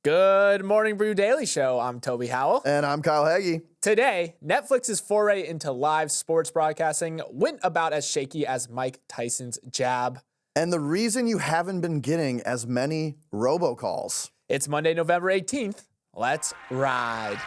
Good morning, Brew Daily Show. I'm Toby Howell. And I'm Kyle Hagee. Today, Netflix's foray into live sports broadcasting went about as shaky as Mike Tyson's jab. And the reason you haven't been getting as many robocalls. It's Monday, November 18th. Let's ride.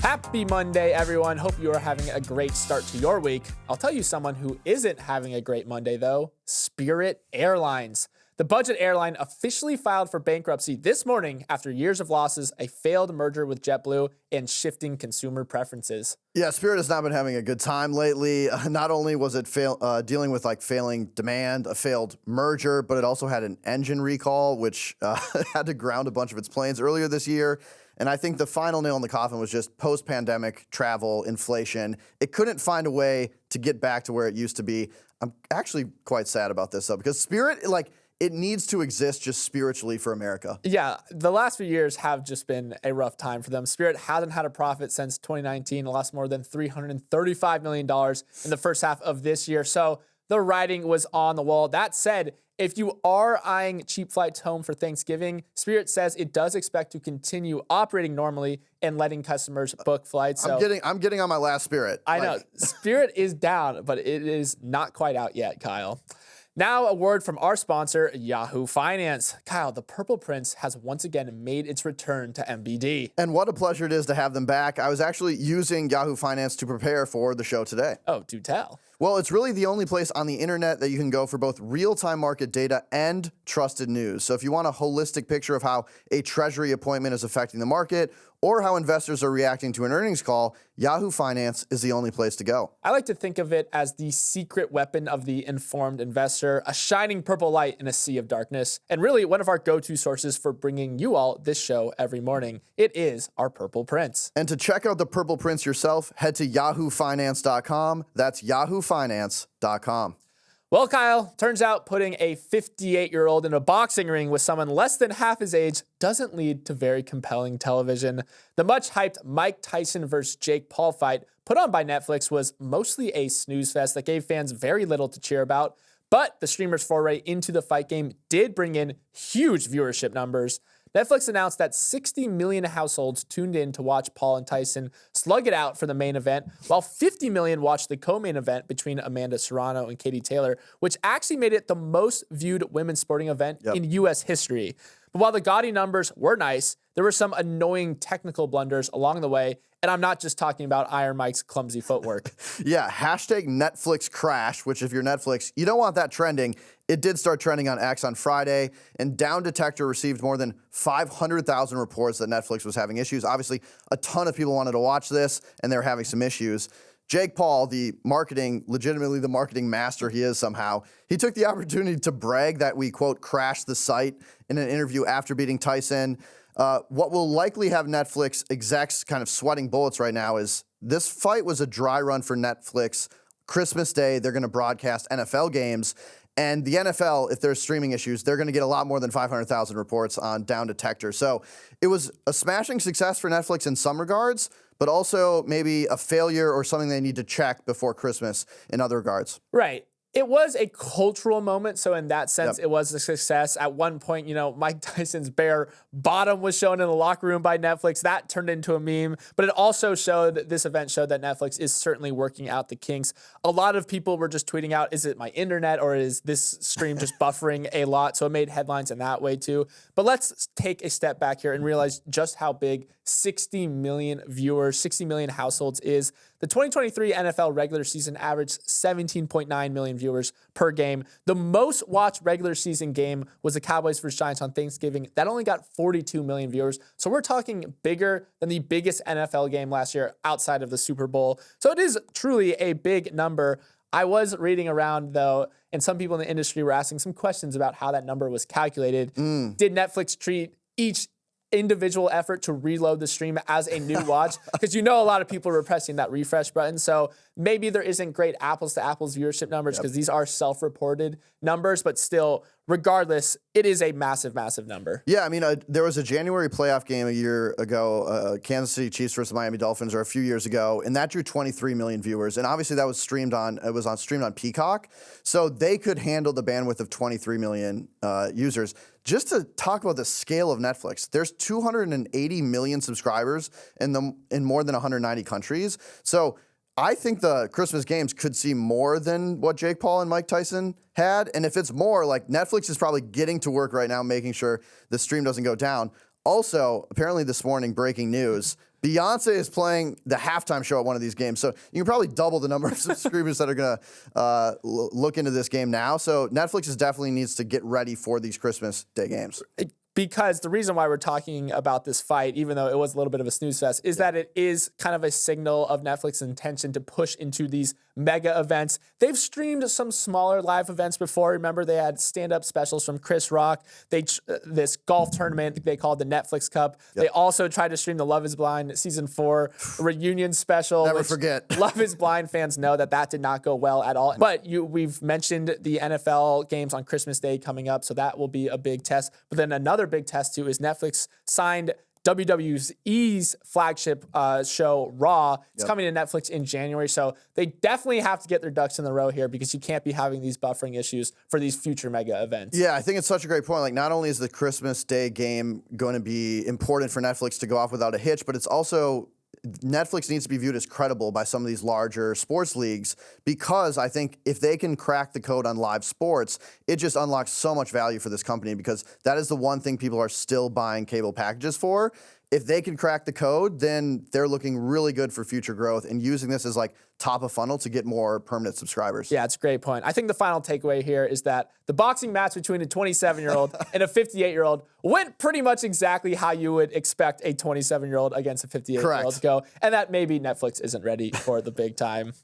Happy Monday, everyone. Hope you are having a great start to your week. I'll tell you someone who isn't having a great Monday, though. Spirit Airlines. The budget airline officially filed for bankruptcy this morning after years of losses, a failed merger with JetBlue, and shifting consumer preferences. Yeah, Spirit has not been having a good time lately. Not only was it dealing with failing demand, a failed merger, but it also had an engine recall, which had to ground a bunch of its planes earlier this year. And I think the final nail in the coffin was just post-pandemic travel, inflation. It couldn't find a way to get back to where it used to be. I'm actually quite sad about this, though, because Spirit, it needs to exist just spiritually for America. Yeah, the last few years have just been a rough time for them. Spirit hasn't had a profit since 2019, lost more than $335 million in the first half of this year. So the writing was on the wall. That said, if you are eyeing cheap flights home for Thanksgiving, Spirit says it does expect to continue operating normally and letting customers book flights. So I'm getting on my last Spirit. I know. Spirit is down, but it is not quite out yet, Kyle. Now, a word from our sponsor, Yahoo Finance. Kyle, the Purple Prince has once again made its return to MBD. And what a pleasure it is to have them back. I was actually using Yahoo Finance to prepare for the show today. Oh, do tell. Well, it's really the only place on the internet that you can go for both real-time market data and trusted news. So if you want a holistic picture of how a Treasury appointment is affecting the market or how investors are reacting to an earnings call, Yahoo Finance is the only place to go. I like to think of it as the secret weapon of the informed investor, a shining purple light in a sea of darkness, and really one of our go-to sources for bringing you all this show every morning. It is our Purple Prince. And to check out the Purple Prince yourself, head to yahoofinance.com. That's yahoofinance.com. Well, Kyle, turns out putting a 58-year-old in a boxing ring with someone less than half his age doesn't lead to very compelling television. The much-hyped Mike Tyson versus Jake Paul fight put on by Netflix was mostly a snooze fest that gave fans very little to cheer about, but the streamer's foray into the fight game did bring in huge viewership numbers. Netflix announced that 60 million households tuned in to watch Paul and Tyson slug it out for the main event, while 50 million watched the co-main event between Amanda Serrano and Katie Taylor, which actually made it the most viewed women's sporting event in U.S. history. But while the gaudy numbers were nice, there were some annoying technical blunders along the way, and I'm not just talking about Iron Mike's clumsy footwork. Yeah, hashtag Netflix crash, which if you're Netflix, you don't want that trending. It did start trending on X on Friday, and Down Detector received more than 500,000 reports that Netflix was having issues. Obviously, a ton of people wanted to watch this, and they were having some issues. Jake Paul, legitimately the marketing master he is somehow, he took the opportunity to brag that we, quote, crashed the site in an interview after beating Tyson. What will likely have Netflix execs kind of sweating bullets right now is this fight was a dry run for Netflix. Christmas Day, they're going to broadcast NFL games. And the NFL, if there's streaming issues, they're going to get a lot more than 500,000 reports on Down Detector. So it was a smashing success for Netflix in some regards, but also maybe a failure or something they need to check before Christmas in other regards. Right. It was a cultural moment, so in that sense, It was a success. At one point, Mike Tyson's bare bottom was shown in the locker room by Netflix. That turned into a meme, but it also this event showed that Netflix is certainly working out the kinks. A lot of people were just tweeting out, is it my internet or is this stream just buffering a lot? So it made headlines in that way too. But let's take a step back here and realize just how big 60 million viewers, 60 million households is. The 2023 NFL regular season averaged 17.9 million viewers per game. The most watched regular season game was the Cowboys vs. Giants on Thanksgiving. That only got 42 million viewers. So we're talking bigger than the biggest NFL game last year outside of the Super Bowl. So it is truly a big number. I was reading around, though, and some people in the industry were asking some questions about how that number was calculated. Did Netflix treat each individual effort to reload the stream as a new watch? Because a lot of people were pressing that refresh button. So maybe there isn't great apples to apples viewership numbers because these are self-reported numbers, but still regardless, it is a massive, massive number. Yeah, I mean, there was a January playoff game a year ago, Kansas City Chiefs versus Miami Dolphins, or a few years ago, and that drew 23 million viewers. And obviously, that was streamed on Peacock, so they could handle the bandwidth of 23 million users. Just to talk about the scale of Netflix, there's 280 million subscribers in more than 190 countries. So I think the Christmas games could see more than what Jake Paul and Mike Tyson had. And if it's more, like, Netflix is probably getting to work right now making sure the stream doesn't go down. Also, apparently this morning, breaking news, Beyonce is playing the halftime show at one of these games. So you can probably double the number of subscribers that are going to look into this game now. So Netflix definitely needs to get ready for these Christmas Day games. Because the reason why we're talking about this fight, even though it was a little bit of a snooze fest, is that it is kind of a signal of Netflix's intention to push into these mega events. They've streamed some smaller live events before. Remember, they had stand-up specials from Chris Rock. This golf tournament they called the Netflix Cup. Yep. They also tried to stream the Love is Blind Season 4 reunion special. Never forget. Love is Blind fans know that did not go well at all. But we've mentioned the NFL games on Christmas Day coming up, so that will be a big test. But then another big test too is Netflix signed WWE's flagship show Raw. It's coming to Netflix in January, so they definitely have to get their ducks in the row here because you can't be having these buffering issues for these future mega events. Yeah, I think it's such a great point. Like, not only is the Christmas Day game going to be important for Netflix to go off without a hitch, but it's also Netflix needs to be viewed as credible by some of these larger sports leagues, because I think if they can crack the code on live sports, it just unlocks so much value for this company, because that is the one thing people are still buying cable packages for. If they can crack the code, then they're looking really good for future growth and using this as like top of funnel to get more permanent subscribers. Yeah, it's a great point. I think the final takeaway here is that the boxing match between a 27-year-old and a 58-year-old went pretty much exactly how you would expect a 27-year-old against a 58-year-old to go, and that maybe Netflix isn't ready for the big time.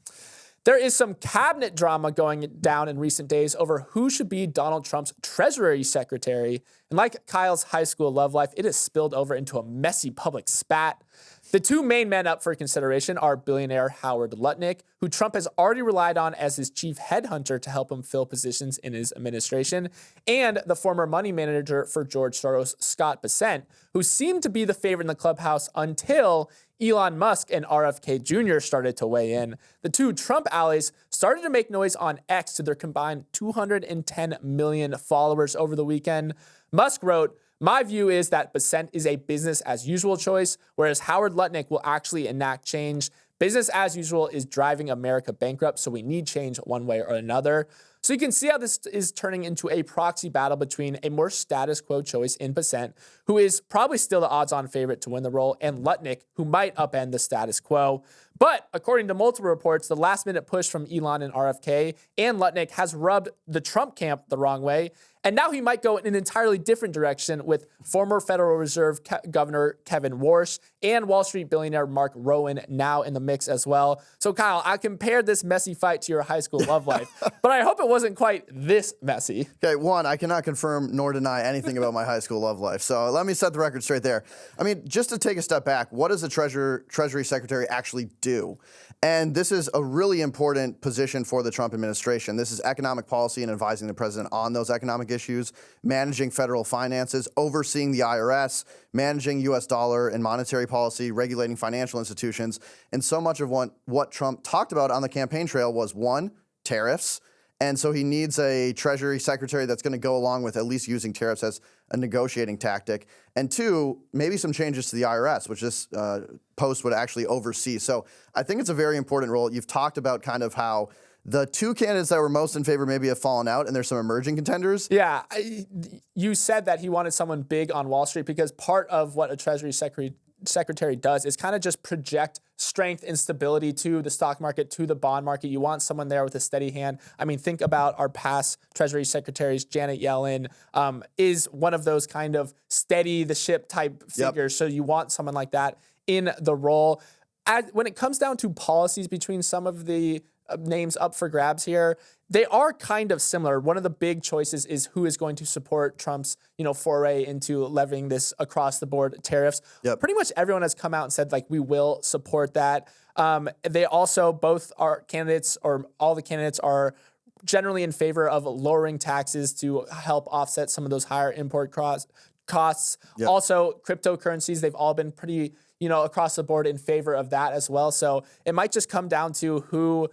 There is some cabinet drama going down in recent days over who should be Donald Trump's Treasury Secretary. And like Kyle's high school love life, it has spilled over into a messy public spat. The two main men up for consideration are billionaire Howard Lutnick, who Trump has already relied on as his chief headhunter to help him fill positions in his administration, and the former money manager for George Soros, Scott Bessent, who seemed to be the favorite in the clubhouse until Elon Musk and RFK Jr. started to weigh in. The two Trump allies started to make noise on X to their combined 210 million followers over the weekend. Musk wrote, "My view is that Bessent is a business as usual choice, whereas Howard Lutnick will actually enact change. Business as usual is driving America bankrupt, so we need change one way or another." So you can see how this is turning into a proxy battle between a more status quo choice in Bessent, who is probably still the odds-on favorite to win the role, and Lutnick, who might upend the status quo. But according to multiple reports, the last-minute push from Elon and RFK and Lutnick has rubbed the Trump camp the wrong way, and now he might go in an entirely different direction with former Federal Reserve Governor Kevin Warsh and Wall Street billionaire Mark Rowan now in the mix as well. So Kyle, I compared this messy fight to your high school love life, but I hope it wasn't quite this messy. Okay, one, I cannot confirm nor deny anything about my high school love life. So let me set the record straight there. I mean, just to take a step back, what does the Treasury Secretary actually do? And this is a really important position for the Trump administration. This is economic policy and advising the president on those economic issues, managing federal finances, overseeing the IRS, managing U.S. dollar and monetary policy, regulating financial institutions. And so much of what Trump talked about on the campaign trail was, one, tariffs. And so he needs a Treasury Secretary that's going to go along with at least using tariffs as a negotiating tactic. And two, maybe some changes to the IRS, which this post would actually oversee. So I think it's a very important role. You've talked about kind of how the two candidates that were most in favor maybe have fallen out, and there's some emerging contenders. Yeah, you said that he wanted someone big on Wall Street because part of what a Treasury Secretary does is kind of just project strength and stability to the stock market, to the bond market. You want someone there with a steady hand. I mean, think about our past Treasury Secretaries. Janet Yellen is one of those kind of steady the ship type figures. So you want someone like that in the role. When it comes down to policies between some of the names up for grabs here, they are kind of similar. One of the big choices is who is going to support Trump's, foray into levying this across the board tariffs. Pretty much everyone has come out and said, like, we will support that. They also, both our candidates, or all the candidates, are generally in favor of lowering taxes to help offset some of those higher import costs. Yep. Also, cryptocurrencies, they've all been pretty, across the board in favor of that as well. So it might just come down to who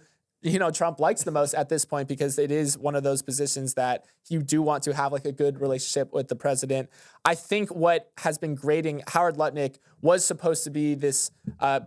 Trump likes the most at this point, because it is one of those positions that you do want to have like a good relationship with the president. I think what has been grating, Howard Lutnick was supposed to be this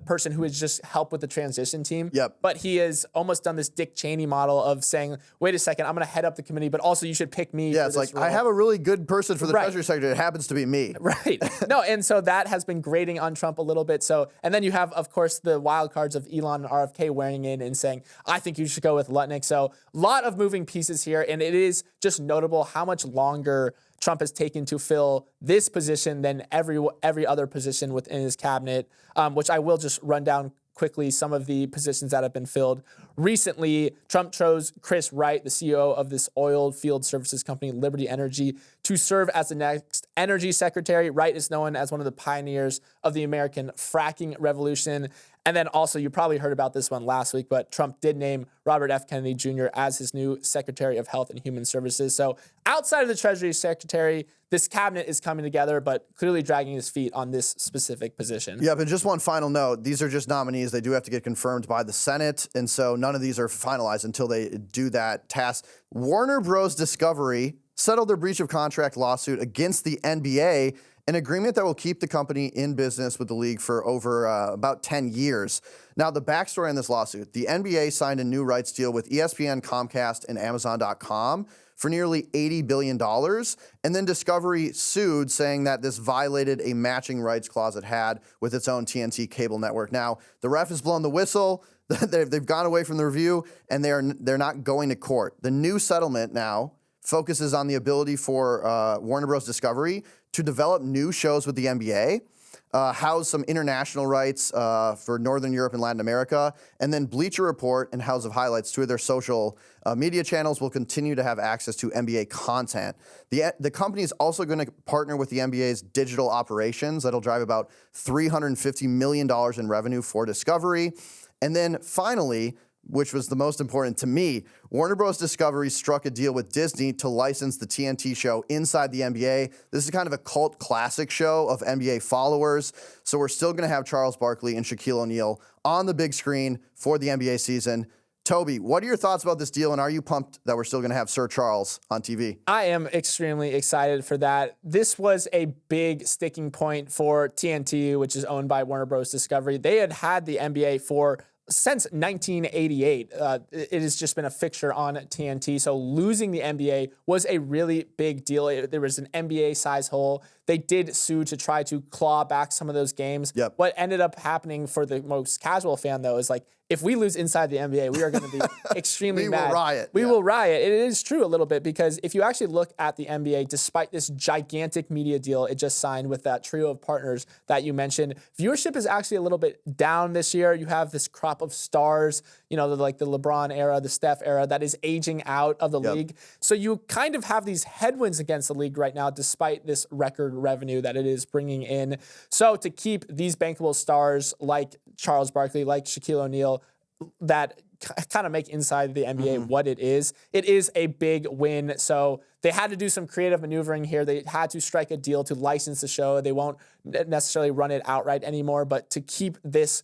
person who would just help with the transition team. Yep. But he has almost done this Dick Cheney model of saying, wait a second, I'm going to head up the committee, but also you should pick me. Yeah, it's like, role. I have a really good person for the Treasury Secretary. It happens to be me. Right. No, and so that has been grating on Trump a little bit. So, and then you have, of course, the wild cards of Elon and RFK weighing in and saying, I think you should go with Lutnick. So a lot of moving pieces here, and it is just notable how much longer Trump has taken to fill this position than every other position within his cabinet, which I will just run down quickly some of the positions that have been filled. Recently, Trump chose Chris Wright, the CEO of this oil field services company, Liberty Energy, to serve as the next energy secretary. Wright is known as one of the pioneers of the American fracking revolution. And then also, you probably heard about this one last week, but Trump did name Robert F. Kennedy Jr. as his new Secretary of Health and Human Services. So outside of the Treasury Secretary, this cabinet is coming together, but clearly dragging his feet on this specific position. Yeah, but just one final note. These are just nominees. They do have to get confirmed by the Senate, and so none of these are finalized until they do that task. Warner Bros. Discovery settled their breach of contract lawsuit against the NBA, an agreement that will keep the company in business with the league for over about 10 years. Now, the backstory on this lawsuit, the NBA signed a new rights deal with ESPN, Comcast, and Amazon.com for nearly $80 billion. And then Discovery sued, saying that this violated a matching rights clause it had with its own TNT cable network. Now, the ref has blown the whistle. They've gone away from the review, and they're not going to court. The new settlement now focuses on the ability for Warner Bros. Discovery to develop new shows with the NBA, house some international rights for Northern Europe and Latin America, and then Bleacher Report and House of Highlights, two of their social media channels, will continue to have access to NBA content. The company is also going to partner with the NBA's digital operations. That'll drive about $350 million in revenue for Discovery. And then finally, which was the most important to me, Warner Bros. Discovery struck a deal with Disney to license the TNT show Inside the NBA. This is kind of a cult classic show of NBA followers. So we're still going to have Charles Barkley and Shaquille O'Neal on the big screen for the NBA season. Toby, what are your thoughts about this deal, and are you pumped that we're still going to have Sir Charles on TV? I am extremely excited for that. This was a big sticking point for TNT, which is owned by Warner Bros. Discovery. They had the NBA since 1988. It has just been a fixture on TNT. So losing the NBA was a really big deal. There was an NBA size hole. They did sue to try to claw back some of those games. Yep. What ended up happening for the most casual fan, though, is like, if we lose Inside the NBA, we are going to be extremely mad. We will riot. We will riot. It is true a little bit, because if you actually look at the NBA, despite this gigantic media deal it just signed with that trio of partners that you mentioned, viewership is actually a little bit down this year. You have this crop of stars, like the LeBron era, the Steph era, that is aging out of the league. So you kind of have these headwinds against the league right now, despite this record revenue that it is bringing in. So to keep these bankable stars like Charles Barkley, like Shaquille O'Neal, that kind of make Inside the NBA what it is a big win. So they had to do some creative maneuvering here. They had to strike a deal to license the show. They won't necessarily run it outright anymore, but to keep this,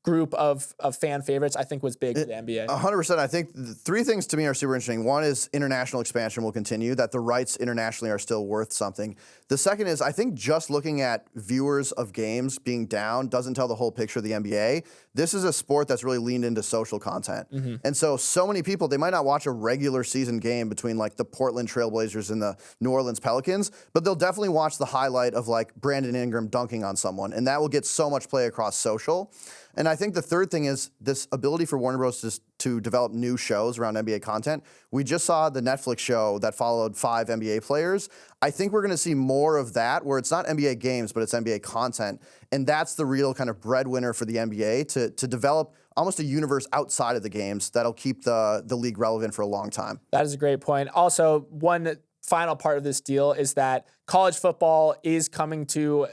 group of fan favorites, I think was big for the NBA. 100%. I think the three things to me are super interesting. One is international expansion will continue, that the rights internationally are still worth something. The second is, I think just looking at viewers of games being down doesn't tell the whole picture of the NBA. This is a sport that's really leaned into social content. And so many people, they might not watch a regular season game between like the Portland Trailblazers and the New Orleans Pelicans, but they'll definitely watch the highlight of like Brandon Ingram dunking on someone, and that will get so much play across social. And I think the third thing is this ability for Warner Bros. To develop new shows around NBA content. We just saw the Netflix show that followed 5 NBA players. I think we're going to see more of that, where it's not NBA games, but it's NBA content. And that's the real kind of breadwinner for the NBA, to develop almost a universe outside of the games that'll keep the league relevant for a long time. That is a great point. Also, one final part of this deal is that college football is coming to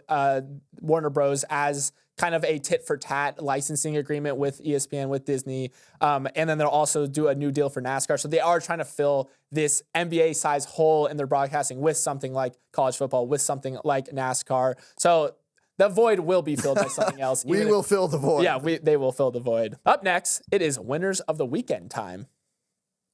Warner Bros. As kind of a tit for tat licensing agreement with ESPN, with Disney. And then they'll also do a new deal for NASCAR. So they are trying to fill this NBA size hole in their broadcasting with something like college football, with something like NASCAR. So the void will be filled by something else. We will fill the void. Yeah, they will fill the void. Up next, it is Winners of the Weekend time.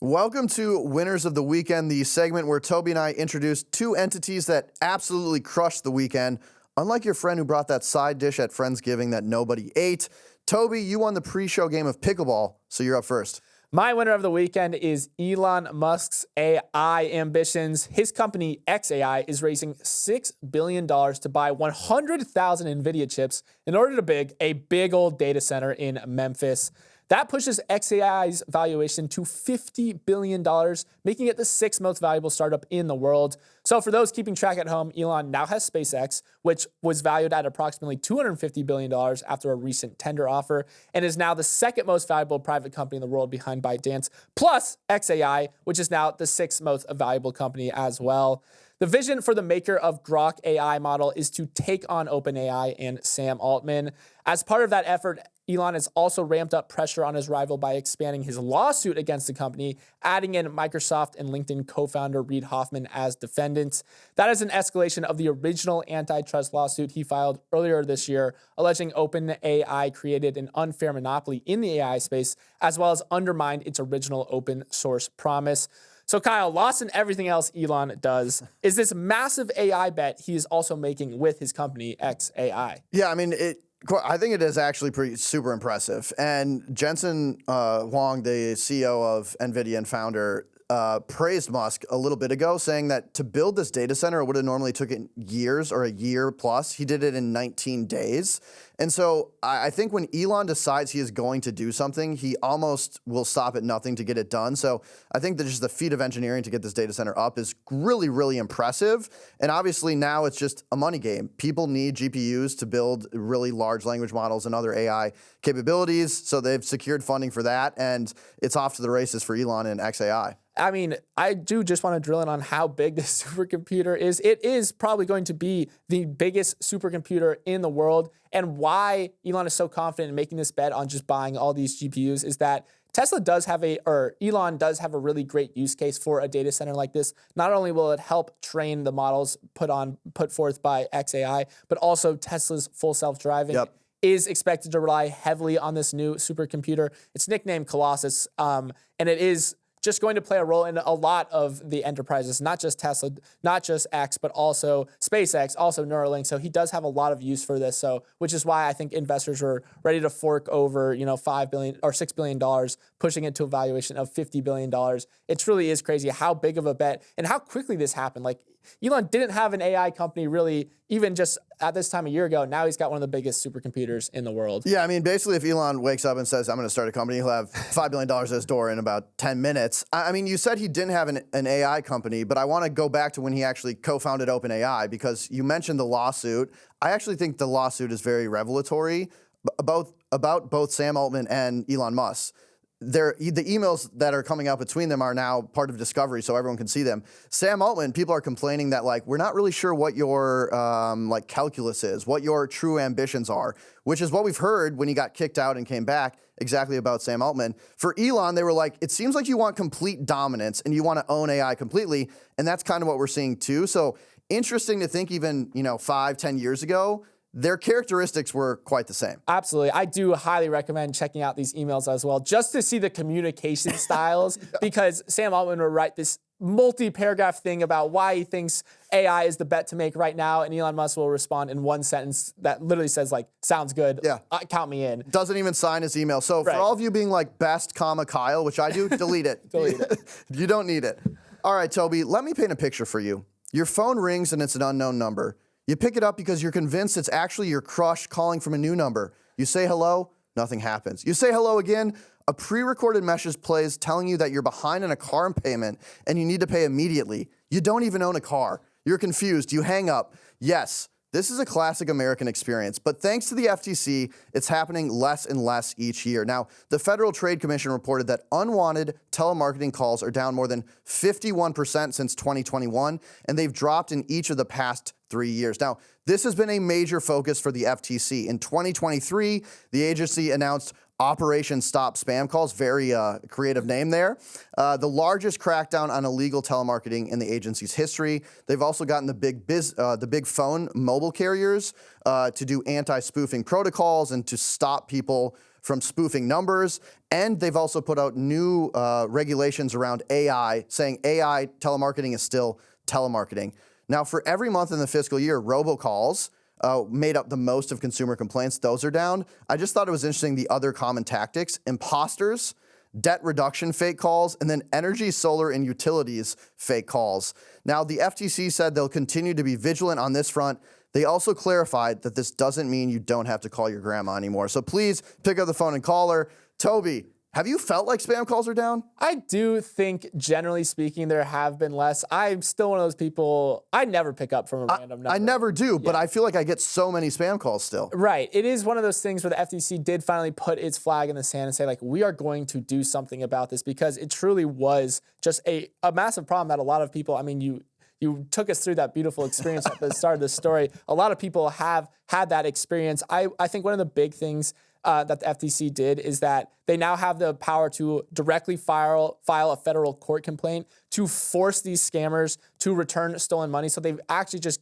Welcome to Winners of the Weekend, the segment where Toby and I introduce two entities that absolutely crushed the weekend. Unlike your friend who brought that side dish at Friendsgiving that nobody ate, Toby, you won the pre-show game of pickleball, so you're up first. My winner of the weekend is Elon Musk's AI ambitions. His company, xAI, is raising $6 billion to buy 100,000 NVIDIA chips in order to build a big old data center in Memphis. That pushes xAI's valuation to $50 billion, making it the sixth most valuable startup in the world. So for those keeping track at home, Elon now has SpaceX, which was valued at approximately $250 billion after a recent tender offer, and is now the second most valuable private company in the world behind ByteDance, plus xAI, which is now the sixth most valuable company as well. The vision for the maker of Grok AI model is to take on OpenAI and Sam Altman. As part of that effort, Elon has also ramped up pressure on his rival by expanding his lawsuit against the company, adding in Microsoft and LinkedIn co-founder Reid Hoffman as defendants. That is an escalation of the original antitrust lawsuit he filed earlier this year, alleging OpenAI created an unfair monopoly in the AI space, as well as undermined its original open source promise. So Kyle, lost in everything else Elon does is this massive AI bet he is also making with his company, xAI. Yeah, I mean, I think it is actually super impressive. And Jensen Huang, the CEO of NVIDIA and founder, praised Musk a little bit ago, saying that to build this data center, it would have normally taken years or a year plus. He did it in 19 days. And so I think when Elon decides he is going to do something, he almost will stop at nothing to get it done. So I think that just the feat of engineering to get this data center up is really, really impressive. And obviously now it's just a money game. People need GPUs to build really large language models and other AI capabilities. So they've secured funding for that. And it's off to the races for Elon and xAI. I mean, I do just want to drill in on how big this supercomputer is. It is probably going to be the biggest supercomputer in the world. And why Elon is so confident in making this bet on just buying all these GPUs is that Elon does have a really great use case for a data center like this. Not only will it help train the models put forth by xAI, but also Tesla's full self-driving is expected to rely heavily on this new supercomputer. It's nicknamed Colossus, and it is just going to play a role in a lot of the enterprises, not just Tesla, not just X, but also SpaceX, also Neuralink. So he does have a lot of use for this. So, which is why I think investors were ready to fork over, $5 billion or $6 billion, pushing it to a valuation of $50 billion. It truly is crazy how big of a bet and how quickly this happened. Like, Elon didn't have an AI company really even just at this time a year ago. Now he's got one of the biggest supercomputers in the world. Yeah, I mean, basically if Elon wakes up and says, I'm going to start a company, he'll have $5 billion at his door in about 10 minutes. I mean, you said he didn't have an AI company, but I want to go back to when he actually co-founded OpenAI, because you mentioned the lawsuit. I actually think the lawsuit is very revelatory about both Sam Altman and Elon Musk. The emails that are coming out between them are now part of discovery, so everyone can see them. Sam Altman, people are complaining that we're not really sure what your calculus is, what your true ambitions are, which is what we've heard when he got kicked out and came back exactly about Sam Altman. For Elon, they were like, it seems like you want complete dominance and you want to own AI completely, and that's kind of what we're seeing too. So interesting to think even 5-10 years ago, their characteristics were quite the same. Absolutely. I do highly recommend checking out these emails as well, just to see the communication styles, because Sam Altman will write this multi-paragraph thing about why he thinks AI is the bet to make right now, and Elon Musk will respond in one sentence that literally says, sounds good, count me in. Doesn't even sign his email. So for all of you being best, Kyle, which I do, delete it. Delete it. You don't need it. All right, Toby, let me paint a picture for you. Your phone rings and it's an unknown number. You pick it up because you're convinced it's actually your crush calling from a new number. You say hello, nothing happens. You say hello again, a pre-recorded message plays telling you that you're behind on a car payment and you need to pay immediately. You don't even own a car. You're confused. You hang up. Yes, This is a classic American experience, but thanks to the FTC, it's happening less and less each year. Now, the Federal Trade Commission reported that unwanted telemarketing calls are down more than 51% since 2021, and they've dropped in each of the past 3 years. Now, this has been a major focus for the FTC. In 2023, the agency announced Operation Stop Spam Calls, very creative name there. The largest crackdown on illegal telemarketing in the agency's history. They've also gotten the big phone mobile carriers to do anti-spoofing protocols and to stop people from spoofing numbers. And they've also put out new regulations around AI, saying AI telemarketing is still telemarketing. Now, for every month in the fiscal year, robocalls made up the most of consumer complaints. Those are down. I just thought it was interesting the other common tactics: imposters, debt reduction fake calls, and then energy, solar, and utilities fake calls. Now, the FTC said they'll continue to be vigilant on this front. They also clarified that this doesn't mean you don't have to call your grandma anymore. So please pick up the phone and call her. Toby, have you felt like spam calls are down? I do think, generally speaking, there have been less. I'm still one of those people, I never pick up from a random number. I never do, but I feel like I get so many spam calls still. Right. It is one of those things where the FTC did finally put its flag in the sand and say, like, we are going to do something about this, because it truly was just a massive problem that a lot of people, I mean, you took us through that beautiful experience at the start of the story. A lot of people have had that experience. I think one of the big things that the FTC did is that they now have the power to directly file a federal court complaint to force these scammers to return stolen money. So they've actually just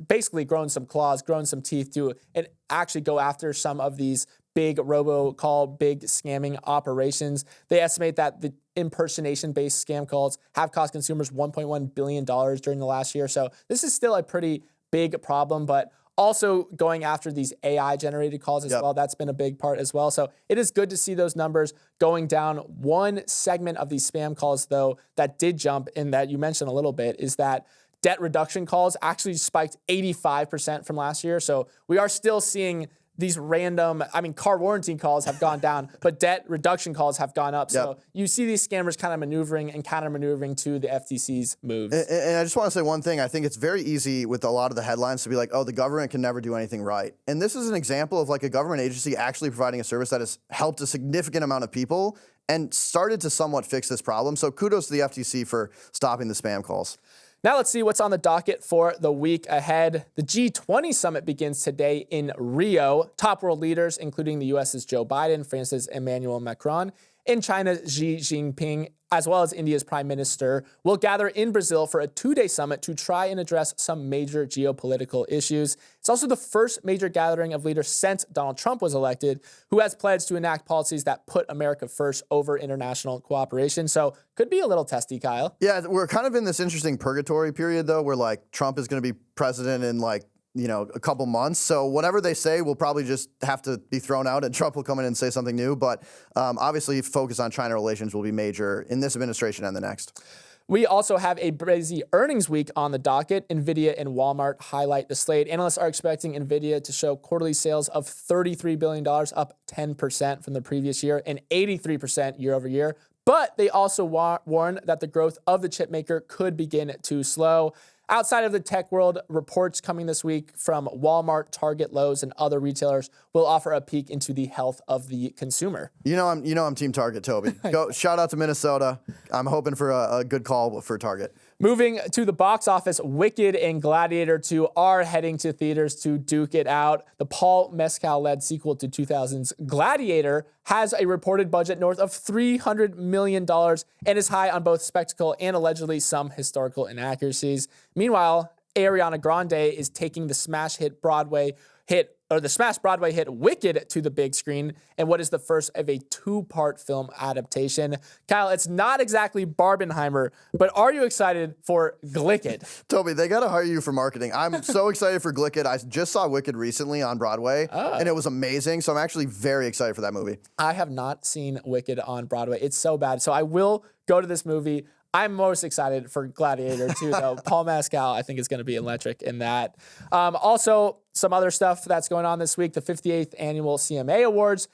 basically grown some claws, grown some teeth to and actually go after some of these big robocall, big scamming operations. They estimate that the impersonation-based scam calls have cost consumers $1.1 billion during the last year. So this is still a pretty big problem, but also going after these AI-generated calls as well. That's been a big part as well. So it is good to see those numbers going down. One segment of these spam calls, though, that did jump in that you mentioned a little bit is that debt reduction calls actually spiked 85% from last year. So we are still seeing these random, I mean, car warranty calls have gone down, but debt reduction calls have gone up. So you see these scammers kind of maneuvering and counter-maneuvering to the FTC's moves. And I just want to say one thing. I think it's very easy with a lot of the headlines to be like, oh, the government can never do anything right. And this is an example of like a government agency actually providing a service that has helped a significant amount of people and started to somewhat fix this problem. So kudos to the FTC for stopping the spam calls. Now let's see what's on the docket for the week ahead. The G20 summit begins today in Rio. Top world leaders, including the U.S.'s Joe Biden, France's Emmanuel Macron, and China's Xi Jinping, as well as India's Prime Minister, will gather in Brazil for a 2-day summit to try and address some major geopolitical issues. It's also the first major gathering of leaders since Donald Trump was elected, who has pledged to enact policies that put America first over international cooperation. So could be a little testy, Kyle. Yeah, we're kind of in this interesting purgatory period, though, where like Trump is going to be president in like, you know, a couple months. So whatever they say will probably just have to be thrown out and Trump will come in and say something new. But obviously focus on China relations will be major in this administration and the next. We also have a busy earnings week on the docket. NVIDIA and Walmart highlight the slate. Analysts are expecting NVIDIA to show quarterly sales of $33 billion, up 10% from the previous year and 83% year over year. But they also warn that the growth of the chip maker could begin to slow. Outside of the tech world, reports coming this week from Walmart, Target, Lowe's, and other retailers will offer a peek into the health of the consumer. You know I'm Team Target, Toby. Go shout out to Minnesota. I'm hoping for a good call for Target. Moving to the box office, Wicked and Gladiator 2 are heading to theaters to duke it out. The Paul Mescal-led sequel to 2000's Gladiator has a reported budget north of $300 million and is high on both spectacle and allegedly some historical inaccuracies. Meanwhile, Ariana Grande is taking the smash Broadway hit Wicked to the big screen, and what is the first of a 2-part film adaptation. Kyle, it's not exactly Barbenheimer, but are you excited for Glicked? Toby, they got to hire you for marketing. I'm so excited for Glicked. I just saw Wicked recently on Broadway, and it was amazing, so I'm actually very excited for that movie. I have not seen Wicked on Broadway. It's so bad, so I will go to this movie. I'm most excited for Gladiator 2, though. Paul Mescal, I think, is going to be electric in that. Also, some other stuff that's going on this week. The 58th Annual CMA Awards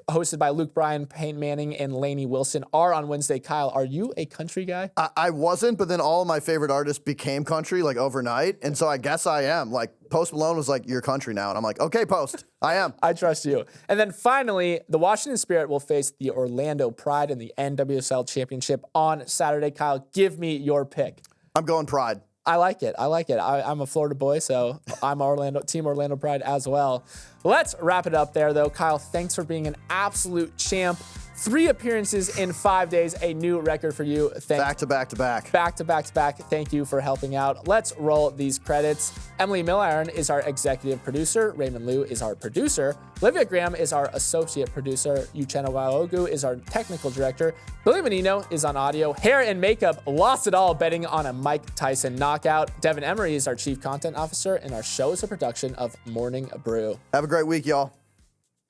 hosted by Luke Bryan, Peyton Manning, and Lainey Wilson, are on Wednesday. Kyle, are you a country guy? I wasn't, but then all of my favorite artists became country like overnight, and so I guess I am. Like Post Malone was like, "You're country now," and I'm like, "Okay, Post, I am." I trust you. And then finally, the Washington Spirit will face the Orlando Pride in the NWSL Championship on Saturday. Kyle, give me your pick. I'm going Pride. I like it. I'm a Florida boy, so I'm Team Orlando Pride as well. Let's wrap it up there, though. Kyle, thanks for being an absolute champ. 3 appearances in 5 days, a new record for you. Back to back to back. Back to back to back. Thank you for helping out. Let's roll these credits. Emily Milliron is our executive producer. Raymond Liu is our producer. Olivia Graham is our associate producer. Uchenna Waogu is our technical director. Billy Menino is on audio. Hair and makeup lost it all betting on a Mike Tyson knockout. Devin Emery is our chief content officer, and our show is a production of Morning Brew. Have a great week, y'all.